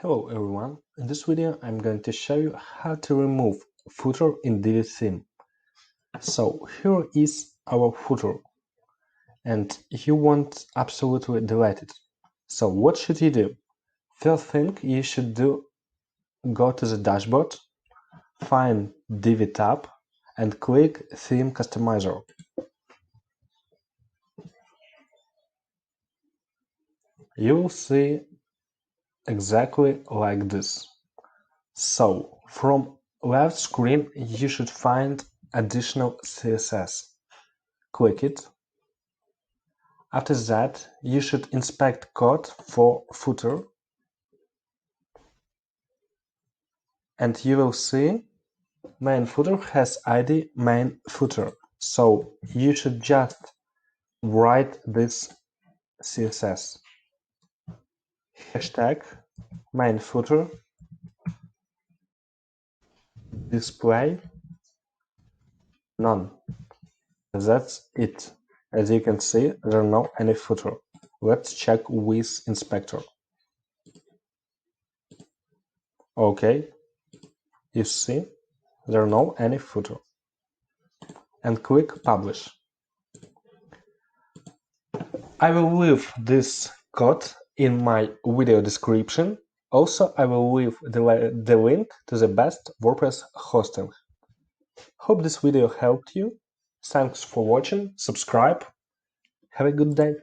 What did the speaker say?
Hello everyone, in this video I'm going to show you how to remove footer in Divi theme. So here is our footer and you want absolutely delete it. So what should you do? First thing you should do, go to the dashboard, find Divi tab and click Theme Customizer. You will see exactly like this. So from left screen you should find additional CSS. Click it. After that, you should inspect code for footer and you will see main footer has ID main footer. So you should just write this CSS. Hashtag main footer display none. That's it. As you can see, there are no any footer. Let's check with inspector. Okay, you see, there are no any footer. And click publish. I will leave this code in my video description. Also, I will leave the link to the best WordPress hosting. Hope this video helped you. Thanks for watching. Subscribe. Have a good day.